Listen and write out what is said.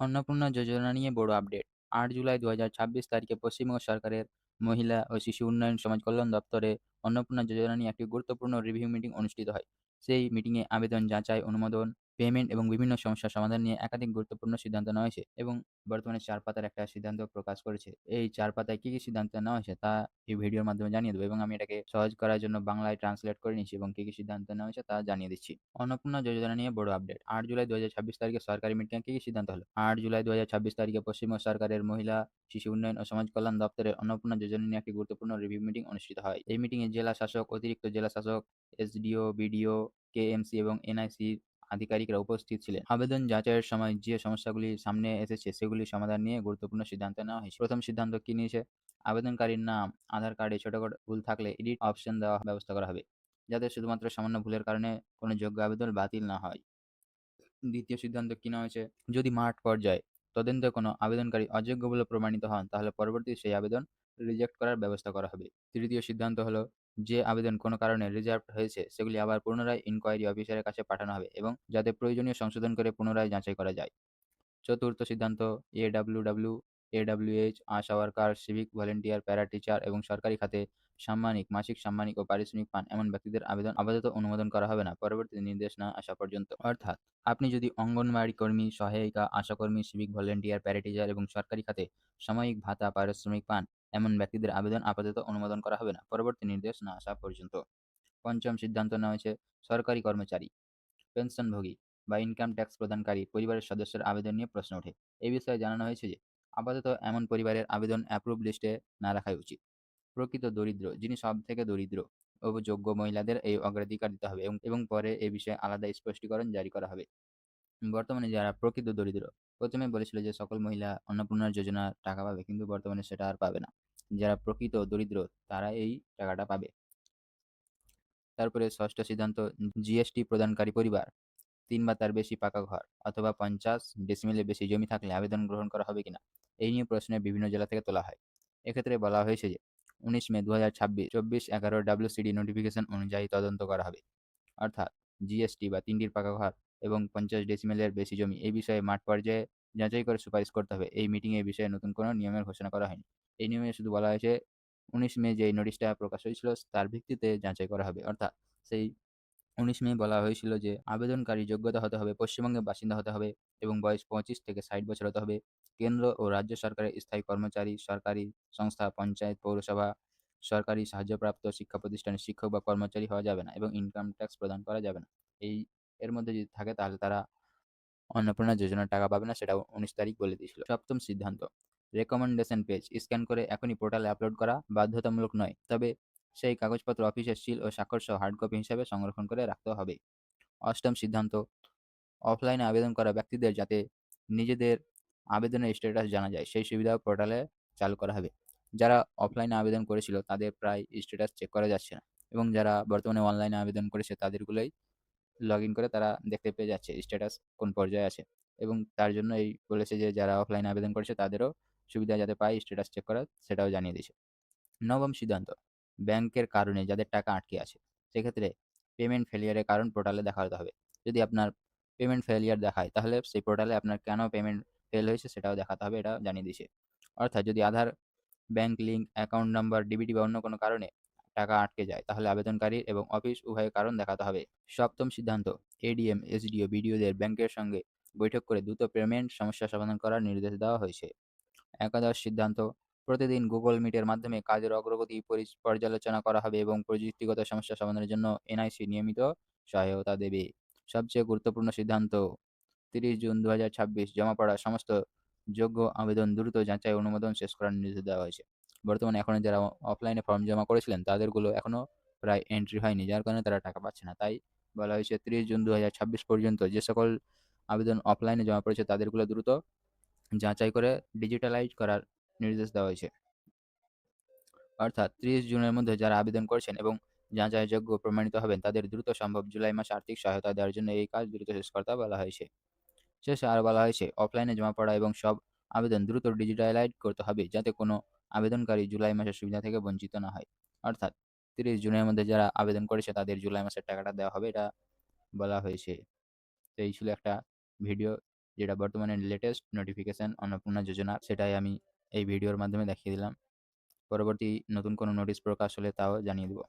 অন্নপূর্ণা যোজনা নিয়ে বড় আপডেট। ৮ জুলাই ২০২৬ তারিখে পশ্চিমবঙ্গ সরকারের মহিলা ও শিশু উন্নয়ন সমাজ কল্যাণ দপ্তরে অন্নপূর্ণা যোজনা নিয়ে একটি গুরুত্বপূর্ণ রিভিউ মিটিং অনুষ্ঠিত হয়। সেই মিটিংয়ে আবেদন যাচাই, অনুমোদন, পেমেন্ট এবং বিভিন্ন সমস্যার সমাধান নিয়ে একাধিক গুরুত্বপূর্ণ সিদ্ধান্ত নেওয়া হয়েছে এবং বর্তমানে ৪ পাতার একটা সিদ্ধান্ত প্রকাশ করেছে। এই ৪ পাতায় কি সিদ্ধান্ত নেওয়া হয়েছে তা এই ভিডিওর মাধ্যমে জানিয়ে দেবো এবং আমি এটাকে সহজ করার জন্য বাংলায় ট্রান্সলেট করে নিচ্ছি এবং কি সিদ্ধান্ত নেওয়া হয়েছে তা জানিয়ে দিচ্ছি। অন্নপূর্ণা যোজনা নিয়ে বড় আপডেট। ৮ জুলাই ২০২৬ তারিখে সরকারি মিটিংয়ে কি সিদ্ধান্ত হলো? ৮ জুলাই ২০২৬ তারিখে পশ্চিমবঙ্গ সরকারের মহিলা, শিশু উন্নয়ন ও সমাজ কল্যাণ দপ্তরের অন্নপূর্ণা যোজনা নিয়ে একটি গুরুত্বপূর্ণ রিভিউ মিটিং অনুষ্ঠিত হয়। এই মিটিংয়ে জেলা শাসক, অতিরিক্ত জেলা শাসক, এসডিও, বিডিও, কেএমসি এবং এনআইসির আধিকারিকরা উপস্থিত ছিলেন। আবেদন যাচাইয়ের সময় যে সমস্যাগুলি সামনে এসেছে সেগুলি সমাধান নিয়ে গুরুত্বপূর্ণ সিদ্ধান্ত নেওয়া হয়েছে। প্রথম সিদ্ধান্ত কি নিয়েছে? আবেদনকারীর নাম, আধার কার্ডে ছোটখাটো ভুল থাকলে এডিট অপশন দেওয়া ব্যবস্থা করা হবে, যাতে শুধুমাত্র সামান্য ভুলের কারণে কোনো যোগ্য আবেদন বাতিল না হয়। দ্বিতীয় সিদ্ধান্ত কি নেওয়া হয়েছে? যদি মাঠ পর্যায়ে তদন্তে কোনো আবেদনকারী অযোগ্য বলে প্রমাণিত হন, তাহলে পরবর্তীতে সেই আবেদন রিজেক্ট করার ব্যবস্থা করা হবে। তৃতীয় সিদ্ধান্ত হলো, যে আবেদন কোনো কারণে রিজার্ভড হয়েছে সেগুলি আবার পুনরায় ইনকোয়ারি অফিসারের কাছে পাঠানো হবে এবং যাতে প্রয়োজনীয় সংশোধন করে পুনরায় যাচাই করা যায়। চতুর্থ সিদ্ধান্ত, AWW, AWH, ASHA worker, civic volunteer, para teacher এবং সরকারি খাতে সাম্মানিক, মাসিক সাম্মানিক ও পারিশ্রমিক পান এমন ব্যক্তিদের আবেদন আপাতত অনুমোদন করা হবে না পরবর্তী নির্দেশ না আসা পর্যন্ত। অর্থাৎ আপনি যদি অঙ্গনওয়াড়ি কর্মী, সহায়িকা, আশাকর্মী, সিভিক ভলেন্টিয়ার, প্যারা টিচার এবং সরকারি খাতে সাময়িক ভাতা, পারিশ্রমিক পান এমন ব্যক্তিদের আবেদন আপাতত অনুমোদন করা হবে না পরবর্তী নির্দেশ না আসা পর্যন্ত। পঞ্চম সিদ্ধান্ত নেওয়া হয়েছে, সরকারি কর্মচারী, পেনশনভোগী বা ইনকাম ট্যাক্স প্রদানকারী পরিবারের সদস্যের আবেদন নিয়ে প্রশ্ন ওঠে। এই বিষয়ে জানানো হয়েছে যে আপাতত এমন পরিবারের আবেদন অ্যাপ্রুভ লিস্টে না রাখাই উচিত। প্রকৃত দরিদ্র, যিনি সবথেকে দরিদ্র ও যোগ্য মহিলাদের এই অগ্রাধিকার দিতে হবে এবং পরে এ বিষয়ে আলাদা স্পষ্টীকরণ জারি করা হবে। বর্তমানে যারা প্রকৃত দরিদ্র, ১ম এ বলেছিল যে সকল মহিলা অন্নপূর্ণা যোজনার টাকা পাবে, কিন্তু বর্তমানে সেটা আর পাবে না। যারা প্রকৃত দরিদ্র তারা এই টাকাটা পাবে। তারপরে ষষ্ঠ সিদ্ধান্ত, জিএসটি প্রদানকারী পরিবার, ৩ বা তার বেশি পাকা ঘর অথবা ৫০ ডেসিমেলের বেশি জমি থাকলে আবেদন গ্রহণ করা হবে কিনা? এই নিয়ে প্রশ্ন বিভিন্ন জেলা থেকে তোলা হয়। এক্ষেত্রে বলা হয়েছে যে ১৯ মে ২০২৬ ২৪/১১ WCD নোটিফিকেশন অনুযায়ী তদন্ত করা হবে। অর্থাৎ জিএসটি বা ৩ টির পাকা ঘর এবং ৫০ ডেসিমেলের বেশি জমি এই বিষয়ে মাঠ পর্যায়ে যাচাই করে সুপারিশ করতে হবে। এই মিটিংয়ে এই বিষয়ে নতুন কোনো নিয়মের ঘোষণা করা হয়নি। এই নিয়মে শুধু বলা হয়েছে ১৯ মে যেই নোটিশটা প্রকাশ হয়েছিল তার ভিত্তিতে যাচাই করা হবে। অর্থাৎ সেই ১৯ মে বলা হয়েছিল যে আবেদনকারী যোগ্যতা হতে হবে, পশ্চিমবঙ্গের বাসিন্দা হতে হবে এবং বয়স ২৫ থেকে ৬০ বছর হতে হবে। কেন্দ্র ও রাজ্য সরকারের স্থায়ী কর্মচারী, সরকারি সংস্থা, পঞ্চায়েত, পৌরসভা, সরকারি সাহায্যপ্রাপ্ত শিক্ষা প্রতিষ্ঠানের শিক্ষক বা কর্মচারী হওয়া যাবে না এবং ইনকাম ট্যাক্স প্রদান করা যাবে না। এই এর মধ্যে যদি থাকে তাহলে তারা অন্নপূর্ণা যোজনার টাকা পাবে না, সেটাও ১৯ তারিখ বলে দিয়েছিল। সপ্তম সিদ্ধান্ত, রেকমেন্ডেশন পেজ স্ক্যান করে এখনই পোর্টালে আপলোড করা বাধ্যতামূলক নয়। তবে সেই কাগজপত্র অফিসের সিল ও স্বাক্ষর সহ হার্ড কপি হিসাবে সংরক্ষণ করে রাখতে হবে। অষ্টম সিদ্ধান্ত, অফলাইনে আবেদন করা ব্যক্তিদের যাতে নিজেদের আবেদনের স্ট্যাটাস জানা যায় সেই সুবিধাও পোর্টালে চালু করা হবে। যারা অফলাইনে আবেদন করেছিল তাদের প্রায় স্ট্যাটাস চেক করা যাচ্ছে না এবং যারা বর্তমানে অনলাইনে আবেদন করেছে তাদেরগুলোই লগইন করে তারা দেখতে পেয়ে যাচ্ছে স্ট্যাটাস কোন পর্যায়ে আছে এবং তার জন্য এই বলেছে যে যারা অফলাইনে আবেদন করেছে তাদেরও সুবিধা যাতে পায় স্ট্যাটাস চেক করার, সেটাও জানিয়ে দিয়েছে। নবম সিদ্ধান্ত, ব্যাংকের কারণে যাদের টাকা আটকে আছে সেক্ষেত্রে পেমেন্ট ফেলিয়ারের কারণ পোর্টালে দেখাতে হবে। যদি আপনার পেমেন্ট ফেলিয়ার দেখায় তাহলে সেই পোর্টালে আপনার কেন পেমেন্ট ফেল হয়েছে সেটাও দেখাতে হবে, এটা জানিয়ে দিয়েছে। অর্থাৎ যদি Aadhaar, bank link, account number, DBT বা অন্য কোনো কারণে টাকা আটকে যায় তাহলে আবেদনকারীর এবং অফিস উভয়ের কারণ দেখাতে হবে। সপ্তম সিদ্ধান্ত, এডিএম, এসডিও, বিডিওদের ব্যাংকের সঙ্গে বৈঠক করে দ্রুত পেমেন্ট সমস্যা সমাধান করার নির্দেশ দেওয়া হয়েছে। একাদশ সিদ্ধান্ত, প্রতিদিন গুগল মিটের মাধ্যমে কাজের অগ্রগতি পর্যালোচনা করা হবে এবং প্রযুক্তিগত সমস্যা সমাধানের জন্য এনআইসি নিয়মিত সহায়তা দেবে। সবচেয়ে গুরুত্বপূর্ণ সিদ্ধান্ত, ৩০ জুন ২০২৬ জমা পড়া সমস্ত যোগ্য আবেদন দ্রুত যাচাই অনুমোদন শেষ করার নির্দেশ দেওয়া হয়েছে। বর্তমানে এখনো যারা অফলাইনে ফর্ম জমা করেছিলেন তাদেরগুলো এখনো প্রায় এন্ট্রি হয়নি, যার কারণে তারা টাকা পাচ্ছে না। তাই বলা হয়েছে ৩০ জুন ২০২৬ পর্যন্ত যে সকল আবেদন অফলাইনে জমা পড়েছে তাদেরগুলো দ্রুত যাচাই করে ডিজিটালাইজ করার নির্দেশ দেওয়া হয়েছে। অর্থাৎ ৩০ জুনের মধ্যে যারা আবেদন করছেন এবং যাচাইযোগ্য প্রমাণিত হবেন তাদের দ্রুত সম্ভব জুলাই মাসে আর্থিক সহায়তা দেওয়ার জন্য এই কাজ দ্রুত শেষ করতে বলা হয়েছে। শেষে আরও বলা হয়েছে অফলাইনে জমা পড়া এবং সব আবেদন দ্রুত ডিজিটালাইজ করতে হবে যাতে কোনো আবেদনকারী জুলাই মাসের সুবিধা থেকে বঞ্চিত না হয়। অর্থাৎ ৩০ জুনের মধ্যে যারা আবেদন করেছে তাদের জুলাই মাসের টাকাটা দেওয়া হবে, এটা বলা হয়েছে। তো এই ছিল একটা ভিডিও যেটা বর্তমানে লেটেস্ট নোটিফিকেশন অন্নপূর্ণা যোজনার, সেটাই আমি এই ভিডিওর মাধ্যমে দেখিয়ে দিলাম। পরবর্তী নতুন কোনো নোটিশ প্রকাশ হলে তাও জানিয়ে দেব।